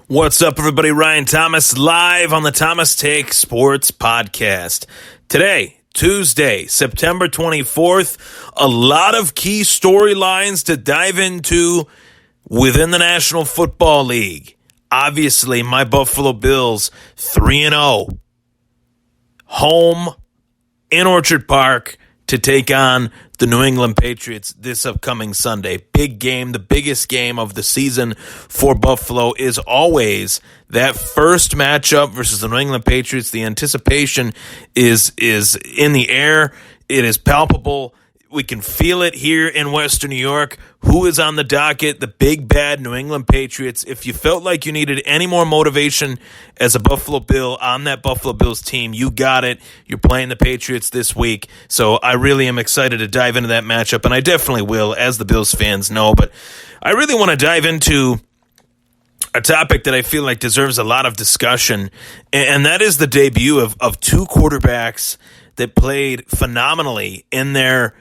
What's up, everybody? Ryan Thomas live on the Thomas Take Sports Podcast. Today, Tuesday, September 24th, a lot of key storylines to dive into within the National Football League. Obviously, my Buffalo Bills 3-0, home in Orchard Park to take on the New England Patriots this upcoming Sunday. Big game, the biggest game of the season for Buffalo is always that first matchup versus the New England Patriots. The anticipation is in the air. It is palpable. We can feel it here in Western New York. Who is on the docket? The big, bad New England Patriots. If you felt like you needed any more motivation as a Buffalo Bill on that Buffalo Bills team, you got it. You're playing the Patriots this week. So I really am excited to dive into that matchup, and I definitely will, as the Bills fans know. But I really want to dive into a topic that I feel like deserves a lot of discussion, and that is the debut of two quarterbacks that played phenomenally in their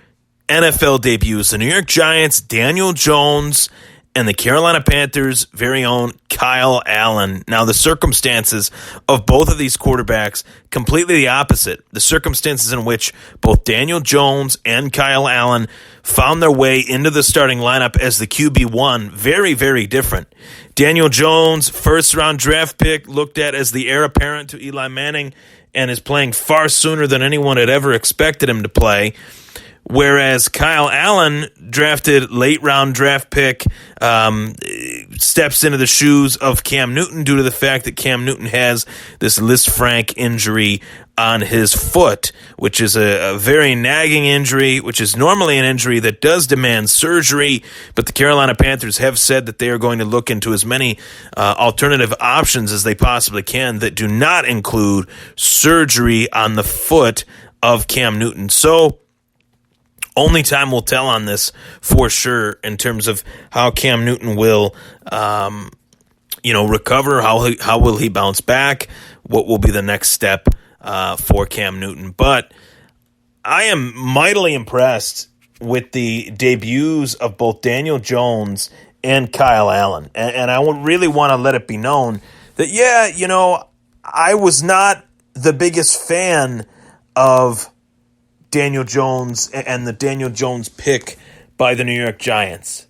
NFL debuts, the New York Giants' Daniel Jones and the Carolina Panthers' very own Kyle Allen. Now, the circumstances of both of these quarterbacks, completely the opposite. The circumstances in which both Daniel Jones and Kyle Allen found their way into the starting lineup as the QB1, very, very different. Daniel Jones, first-round draft pick, looked at as the heir apparent to Eli Manning, and is playing far sooner than anyone had ever expected him to play. Whereas Kyle Allen, drafted late-round draft pick, steps into the shoes of Cam Newton due to the fact that Cam Newton has this Lisfranc injury on his foot, which is a very nagging injury, which is normally an injury that does demand surgery, but the Carolina Panthers have said that they are going to look into as many alternative options as they possibly can that do not include surgery on the foot of Cam Newton. So, only time will tell on this for sure in terms of how Cam Newton will, recover. How will he bounce back? What will be the next step for Cam Newton? But I am mightily impressed with the debuts of both Daniel Jones and Kyle Allen, and I really want to let it be known that I was not the biggest fan of Daniel Jones and the Daniel Jones pick by the New York Giants.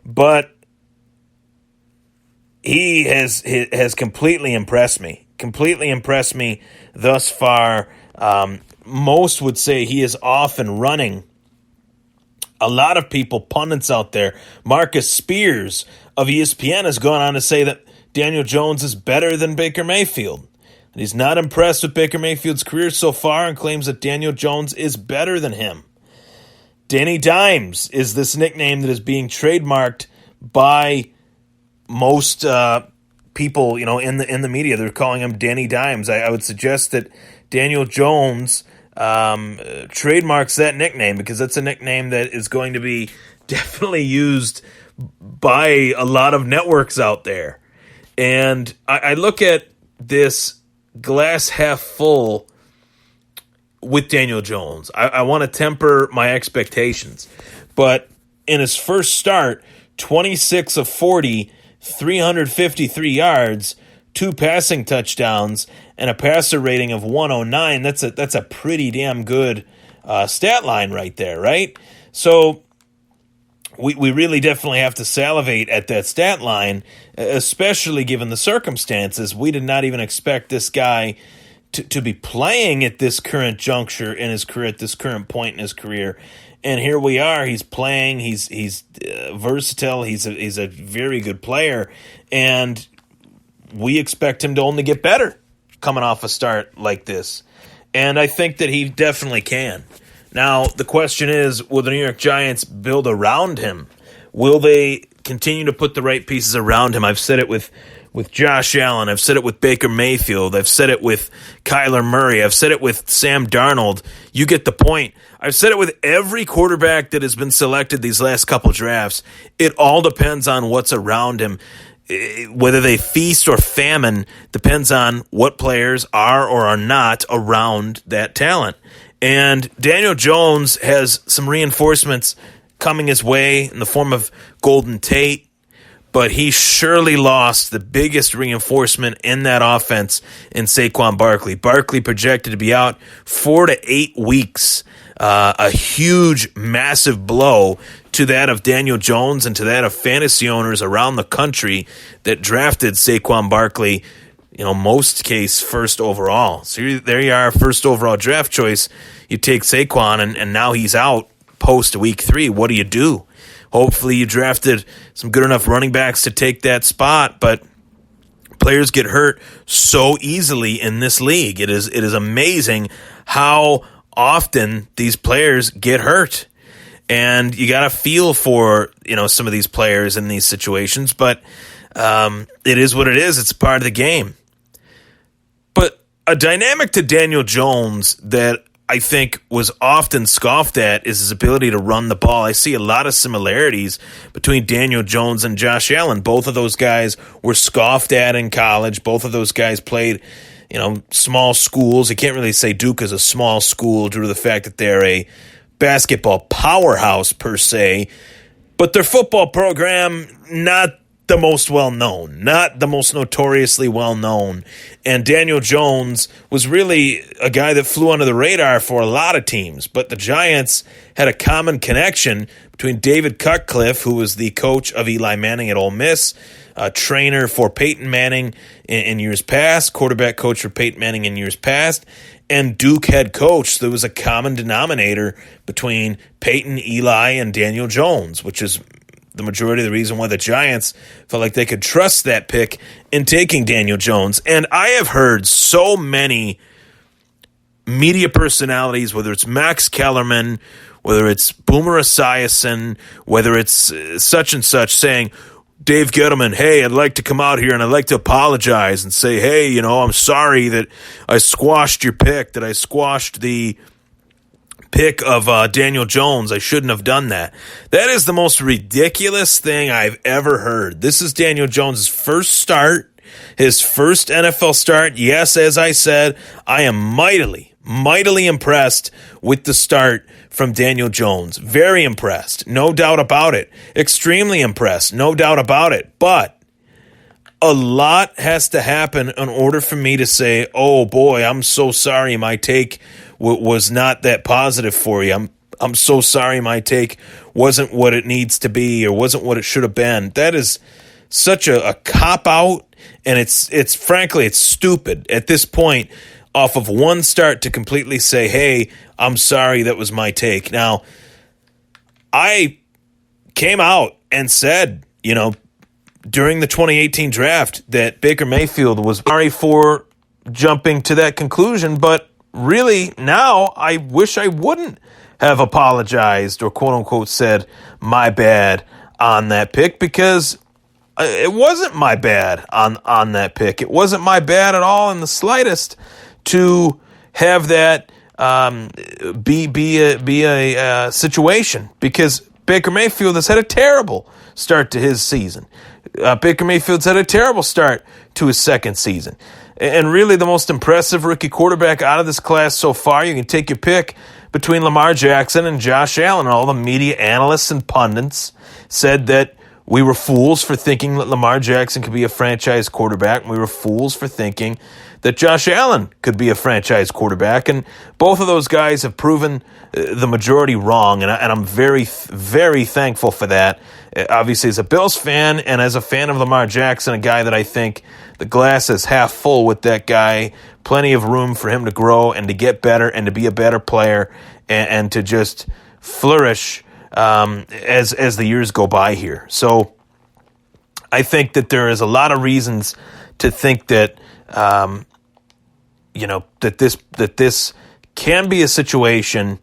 But he has completely impressed me thus far. Most would say he is off and running. A lot of people, pundits out there, Marcus Spears of ESPN has gone on to say that Daniel Jones is better than Baker Mayfield. He's not impressed with Baker Mayfield's career so far and claims that Daniel Jones is better than him. Danny Dimes is this nickname that is being trademarked by most people, in the media. They're calling him Danny Dimes. I would suggest that Daniel Jones trademarks that nickname because that's a nickname that is going to be definitely used by a lot of networks out there. And I look at this glass half full with Daniel Jones. I want to temper my expectations. But in his first start, 26 of 40, 353 yards, 2 passing touchdowns, and a passer rating of 109. That's a pretty damn good stat line right there, right? So we really definitely have to salivate at that stat line, especially given the circumstances. We did not even expect this guy to be playing at this current juncture in his career, at this current point in his career. And here we are. He's playing. He's versatile. He's a very good player. And we expect him to only get better coming off a start like this. And I think that he definitely can. Now, the question is, will the New York Giants build around him? Will they continue to put the right pieces around him? I've said it with Josh Allen. I've said it with Baker Mayfield. I've said it with Kyler Murray. I've said it with Sam Darnold. You get the point. I've said it with every quarterback that has been selected these last couple drafts. It all depends on what's around him. Whether they feast or famine depends on what players are or are not around that talent. And Daniel Jones has some reinforcements coming his way in the form of Golden Tate, but he surely lost the biggest reinforcement in that offense in Saquon Barkley. Barkley projected to be out 4 to 8 weeks. A huge, massive blow to that of Daniel Jones and to that of fantasy owners around the country that drafted Saquon Barkley, most case first overall. So there you are, first overall draft choice. You take Saquon, and now he's out post week 3. What do? Hopefully you drafted some good enough running backs to take that spot, but players get hurt so easily in this league. It is amazing how often these players get hurt, and you got to feel for some of these players in these situations, but it is what it is. It's part of the game. But a dynamic to Daniel Jones that I think was often scoffed at is his ability to run the ball. I see a lot of similarities between Daniel Jones and Josh Allen. Both of those guys were scoffed at in college. Both of those guys played small schools. You can't really say Duke is a small school due to the fact that they're a basketball powerhouse per se, but their football program, not the most well-known, not the most notoriously well-known. And Daniel Jones was really a guy that flew under the radar for a lot of teams, but the Giants had a common connection between David Cutcliffe, who was the coach of Eli Manning at Ole Miss, a trainer for Peyton Manning in years past, quarterback coach for Peyton Manning in years past, and Duke head coach. There was a common denominator between Peyton, Eli, and Daniel Jones, which is the majority of the reason why the Giants felt like they could trust that pick in taking Daniel Jones. And I have heard so many media personalities, whether it's Max Kellerman, whether it's Boomer Esiason, whether it's such and such, saying, Dave Gettleman, hey, I'd like to come out here and I'd like to apologize and say, hey, I'm sorry that I squashed your pick, that I squashed the pick of Daniel Jones. I shouldn't have done that. That is the most ridiculous thing I've ever heard. This is Daniel Jones' first start, his first NFL start. Yes, as I said, I am mightily impressed with the start from Daniel Jones. Very impressed, no doubt about it. Extremely impressed, no doubt about it. But a lot has to happen in order for me to say, oh boy, I'm so sorry my take was not that positive for you. I'm so sorry my take wasn't what it needs to be or wasn't what it should have been. That is such a cop-out, and it's frankly, it's stupid at this point off of one start to completely say, hey, I'm sorry, that was my take. Now, I came out and said, during the 2018 draft that Baker Mayfield was sorry for jumping to that conclusion, but really now I wish I wouldn't have apologized or quote-unquote said my bad on that pick, because it wasn't my bad on that pick. It wasn't my bad at all in the slightest to have that be a situation, because Baker Mayfield has had a terrible start to his season. Baker Mayfield's had a terrible start to his second season. And really the most impressive rookie quarterback out of this class so far, you can take your pick between Lamar Jackson and Josh Allen. And all the media analysts and pundits said that we were fools for thinking that Lamar Jackson could be a franchise quarterback, and we were fools for thinking that Josh Allen could be a franchise quarterback. And both of those guys have proven the majority wrong, and I'm very, very thankful for that. Obviously, as a Bills fan and as a fan of Lamar Jackson, a guy that I think the glass is half full with that guy, plenty of room for him to grow and to get better and to be a better player and to just flourish as the years go by here. So I think that there is a lot of reasons to think that that this can be a situation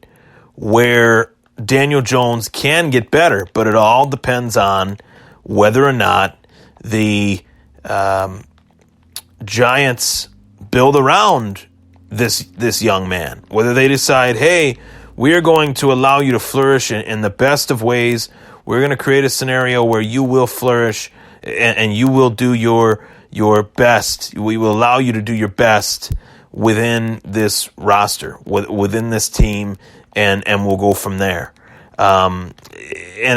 where Daniel Jones can get better, but it all depends on whether or not the Giants build around this young man. Whether they decide, hey, we are going to allow you to flourish in the best of ways. We're going to create a scenario where you will flourish and you will do your best. We will allow you to do your best within this roster, within this team, and we'll go from there. And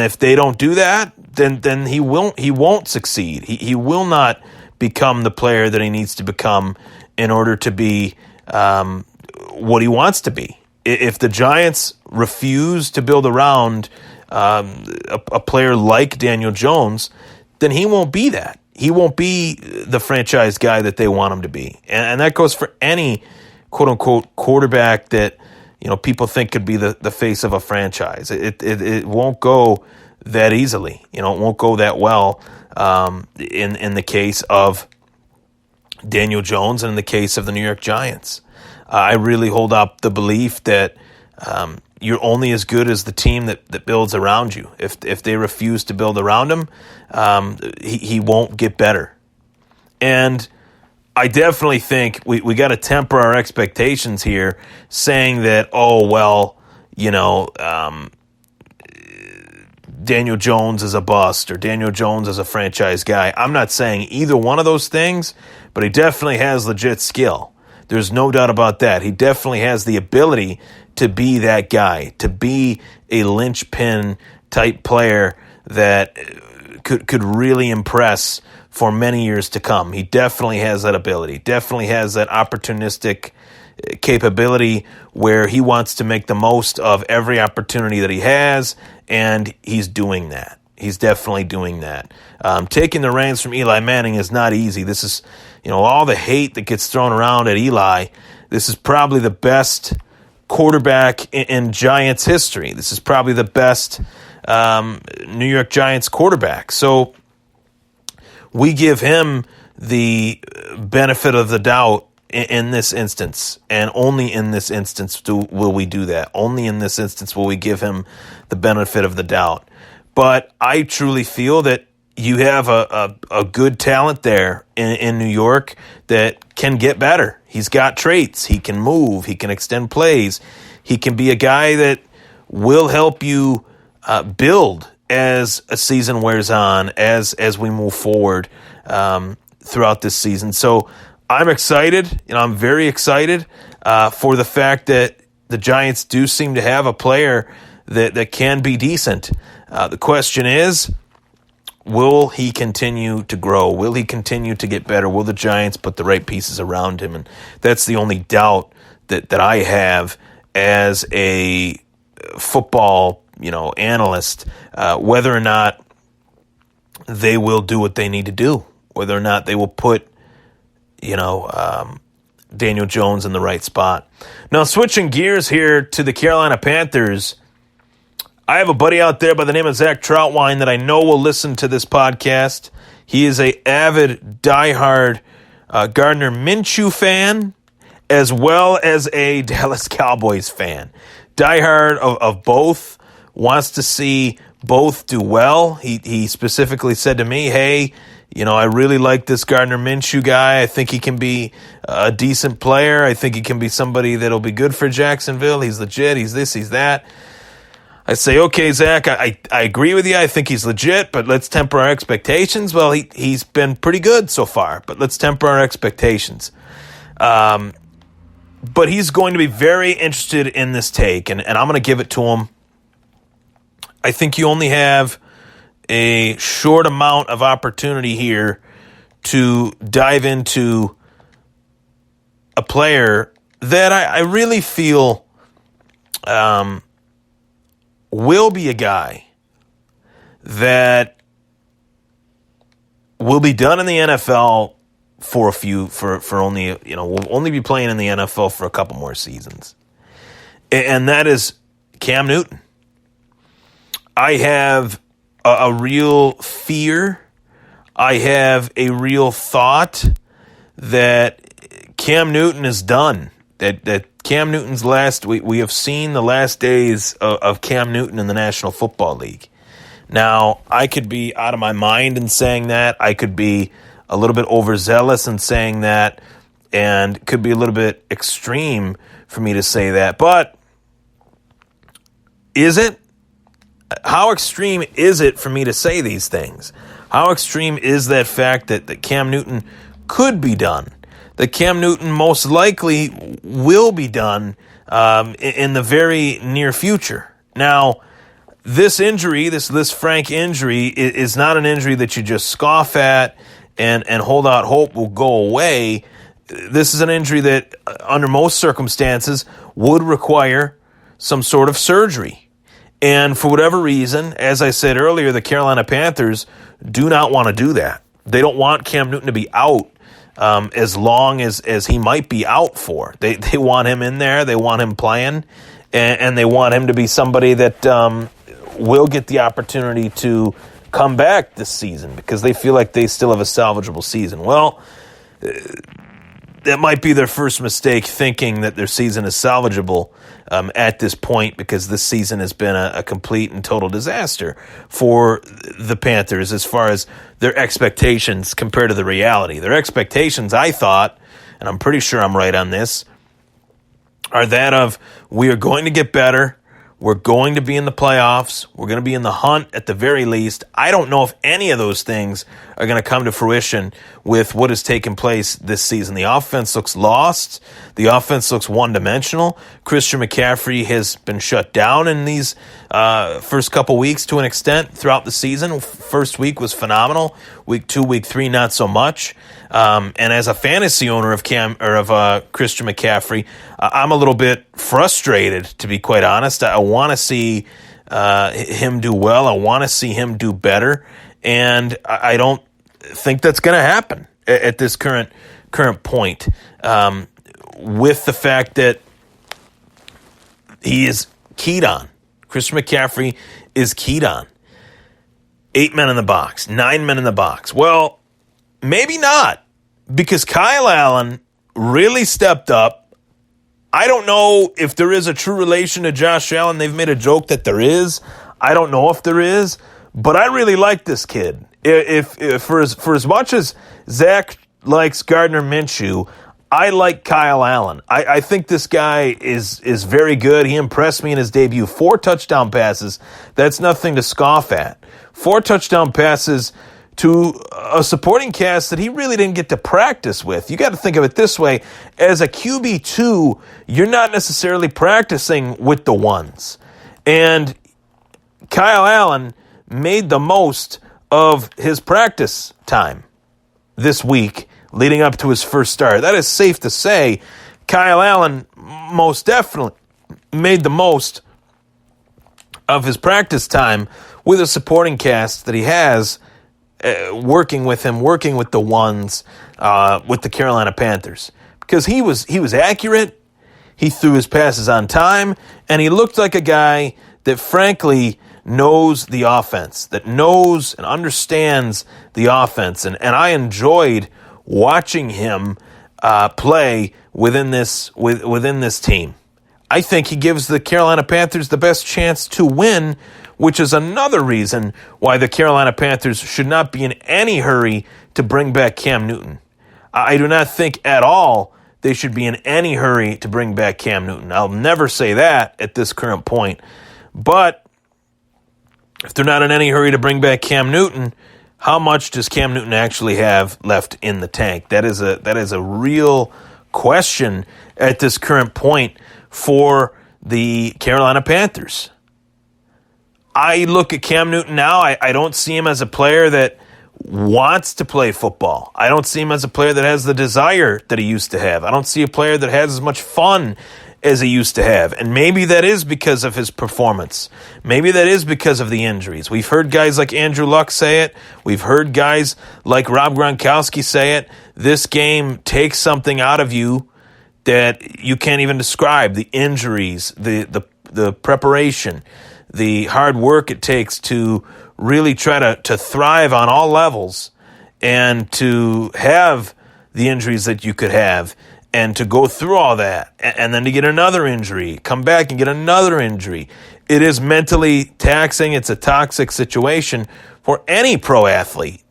if they don't do that, then he won't succeed. He will not become the player that he needs to become in order to be what he wants to be. If the Giants refuse to build around a player like Daniel Jones, then he won't be that. He won't be the franchise guy that they want him to be. And that goes for any quote-unquote quarterback that people think could be the face of a franchise. It won't go that easily. It won't go that well in the case of Daniel Jones and in the case of the New York Giants. I really hold up the belief that you're only as good as the team that builds around you. If they refuse to build around him, he won't get better. And I definitely think we got to temper our expectations here, saying that, Daniel Jones is a bust or Daniel Jones is a franchise guy. I'm not saying either one of those things, but he definitely has legit skill. There's no doubt about that. He definitely has the ability to be that guy, to be a linchpin type player that could really impress for many years to come. He definitely has that ability, definitely has that opportunistic capability where he wants to make the most of every opportunity that he has, and he's doing that. He's definitely doing that. Taking the reins from Eli Manning is not easy. This is, all the hate that gets thrown around at Eli. This is probably the best quarterback in Giants history. This is probably the best New York Giants quarterback. So we give him the benefit of the doubt in this instance, and only in this instance will we do that. Only in this instance will we give him the benefit of the doubt. But I truly feel that you have a good talent there in New York that can get better. He's got traits. He can move. He can extend plays. He can be a guy that will help you build as a season wears on, as we move forward throughout this season. So I'm excited. I'm very excited for the fact that the Giants do seem to have a player that can be decent. The question is, will he continue to grow? Will he continue to get better? Will the Giants put the right pieces around him? And that's the only doubt that I have as a football analyst, whether or not they will do what they need to do, whether or not they will put Daniel Jones in the right spot. Now, switching gears here to the Carolina Panthers, I have a buddy out there by the name of Zach Troutwine that I know will listen to this podcast. He is an avid, diehard Gardner Minshew fan, as well as a Dallas Cowboys fan. Diehard of both, wants to see both do well. He specifically said to me, hey, I really like this Gardner Minshew guy. I think he can be a decent player. I think he can be somebody that'll be good for Jacksonville. He's legit. He's this, he's that. I say, okay, Zach, I agree with you. I think he's legit, but let's temper our expectations. Well, he's been pretty good so far, but let's temper our expectations. But he's going to be very interested in this take, and I'm going to give it to him. I think you only have a short amount of opportunity here to dive into a player that I really feel will be a guy that will be done in the NFL for only, will only be playing in the NFL for a couple more seasons. And that is Cam Newton. I have a real fear. I have a real thought that Cam Newton is done. That Cam Newton's we have seen the last days of Cam Newton in the National Football League. Now, I could be out of my mind in saying that. I could be a little bit overzealous in saying that, and could be a little bit extreme for me to say that. But is it? How extreme is it for me to say these things? How extreme is that fact that Cam Newton could be done? That Cam Newton most likely will be done in the very near future. Now, this injury, this Frank injury, is not an injury that you just scoff at and hold out hope will go away. This is an injury that, under most circumstances, would require some sort of surgery. And for whatever reason, as I said earlier, the Carolina Panthers do not want to do that. They don't want Cam Newton to be out as long as he might be out for. They want him in there. They want him playing. And they want him to be somebody that will get the opportunity to come back this season because they feel like they still have a salvageable season. Well, that might be their first mistake, thinking that their season is salvageable at this point, because this season has been a complete and total disaster for the Panthers as far as their expectations compared to the reality. Their expectations, I thought, and I'm pretty sure I'm right on this, are that of we are going to get better. We're going to be in the playoffs. We're going to be in the hunt at the very least. I don't know if any of those things are going to come to fruition with what has taken place this season. The offense looks lost. The offense looks one-dimensional. Christian McCaffrey has been shut down in these first couple weeks to an extent throughout the season. First week was phenomenal. Week 2, week 3, not so much. And as a fantasy owner of Christian McCaffrey, I'm a little bit frustrated, to be quite honest. I want to see him do well. I want to see him do better, and I don't think that's going to happen at this current point. With the fact that he is keyed on, Christian McCaffrey is keyed on. 8 men in the box, 9 men in the box. Well, maybe not, because Kyle Allen really stepped up. I don't know if there is a true relation to Josh Allen. They've made a joke that there is. I don't know if there is, but I really like this kid. If for as much as Zach likes Gardner Minshew, I like Kyle Allen. I think this guy is very good. He impressed me in his debut. 4 touchdown passes. That's nothing to scoff at. 4 touchdown passes to a supporting cast that he really didn't get to practice with. You got to think of it this way. As a QB2, you're not necessarily practicing with the ones. And Kyle Allen made the most of his practice time this week leading up to his first start. That is safe to say. Kyle Allen most definitely made the most of his practice time with a supporting cast that he has working with him, working with the ones with the Carolina Panthers. Because he was accurate, he threw his passes on time, and he looked like a guy that frankly knows the offense, that knows and understands the offense. And I enjoyed watching him play within this team. I think he gives the Carolina Panthers the best chance to win, which is another reason why the Carolina Panthers should not be in any hurry to bring back Cam Newton. I do not think at all they should be in any hurry to bring back Cam Newton. I'll never say that at this current point. But if they're not in any hurry to bring back Cam Newton, how much does Cam Newton actually have left in the tank? That is a real question at this current point for the Carolina Panthers. I look at Cam Newton now, I don't see him as a player that wants to play football. I don't see him as a player that has the desire that he used to have. I don't see a player that has as much fun as he used to have. And maybe that is because of his performance. Maybe that is because of the injuries. We've heard guys like Andrew Luck say it. We've heard guys like Rob Gronkowski say it. This game takes something out of you that you can't even describe. The injuries, the preparation, the hard work it takes to really try to thrive on all levels and to have the injuries that you could have and to go through all that and then to get another injury, come back and get another injury. It is mentally taxing. It's a toxic situation for any pro athlete.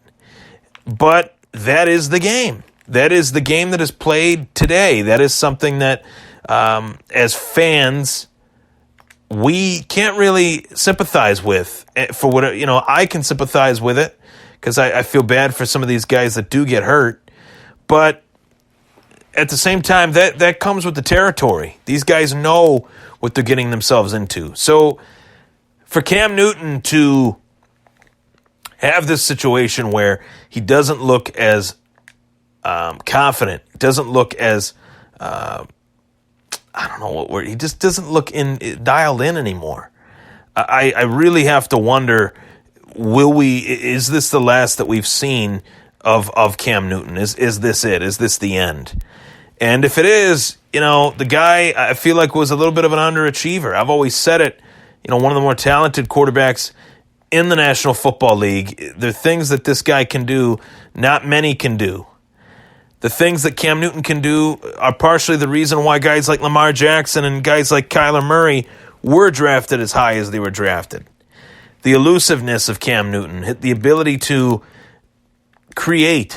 But that is the game. That is the game that is played today. That is something that, as fans, we can't really sympathize with. For what, I can sympathize with it because I feel bad for some of these guys that do get hurt. But at the same time, that comes with the territory. These guys know what they're getting themselves into. So for Cam Newton to have this situation where he doesn't look as confident, doesn't look as, I don't know what word, he just doesn't look dialed in anymore. I really have to wonder, is this the last that we've seen of Cam Newton? Is this it? Is this the end? And if it is, the guy, I feel like, was a little bit of an underachiever. I've always said it, one of the more talented quarterbacks in the National Football League. The things that this guy can do, not many can do. The things that Cam Newton can do are partially the reason why guys like Lamar Jackson and guys like Kyler Murray were drafted as high as they were drafted. The elusiveness of Cam Newton, the ability to create.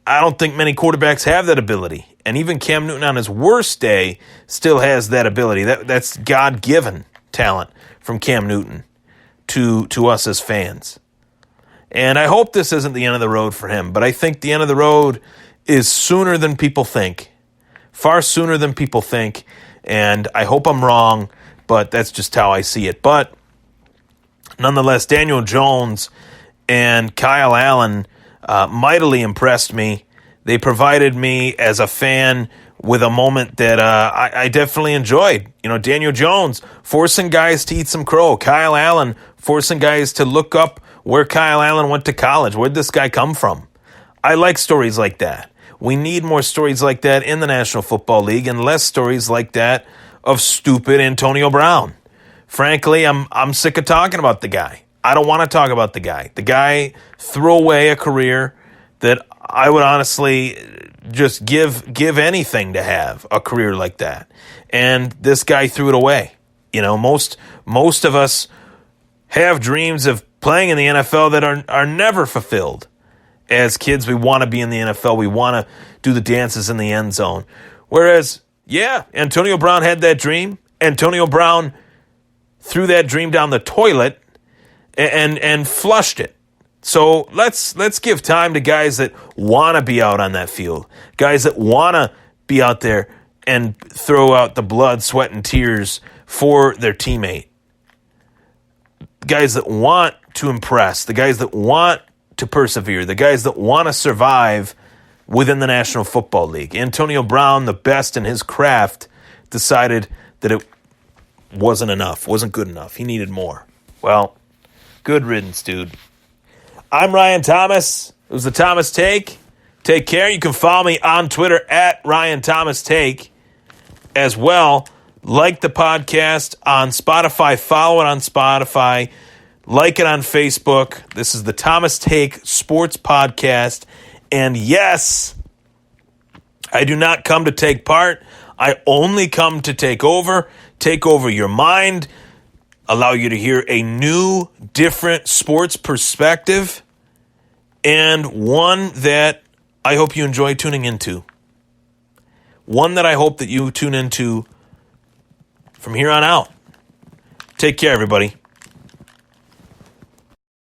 I don't think many quarterbacks have that ability. And even Cam Newton on his worst day still has that ability. That's God-given talent from Cam Newton to us as fans. And I hope this isn't the end of the road for him, but I think the end of the road is sooner than people think. Far sooner than people think. And I hope I'm wrong, but that's just how I see it. But nonetheless, Daniel Jones and Kyle Allen mightily impressed me. They provided me, as a fan, with a moment that I definitely enjoyed. Daniel Jones forcing guys to eat some crow. Kyle Allen forcing guys to look up where Kyle Allen went to college. Where'd this guy come from? I like stories like that. We need more stories like that in the National Football League and less stories like that of stupid Antonio Brown. Frankly, I'm sick of talking about the guy. I don't want to talk about the guy. The guy threw away a career that I would honestly just give anything to have a career like that. And this guy threw it away. Most of us have dreams of playing in the NFL that are never fulfilled. As kids, we want to be in the NFL. We want to do the dances in the end zone. Whereas, Antonio Brown had that dream. Antonio Brown threw that dream down the toilet and flushed it. So let's give time to guys that want to be out on that field, guys that want to be out there and throw out the blood, sweat, and tears for their teammate. Guys that want to impress, the guys that want to persevere, the guys that want to survive within the National Football League. Antonio Brown, the best in his craft, decided that it wasn't enough, wasn't good enough. He needed more. Well, good riddance, dude. I'm Ryan Thomas. It was the Thomas Take. Take care. You can follow me on Twitter at Ryan Thomas Take as well. Like the podcast on Spotify. Follow it on Spotify. Like it on Facebook. This is the Thomas Take Sports Podcast. And yes, I do not come to take part. I only come to take over your mind, allow you to hear a new, different sports perspective, and one that I hope you enjoy tuning into. One that I hope that you tune into from here on out. Take care, everybody.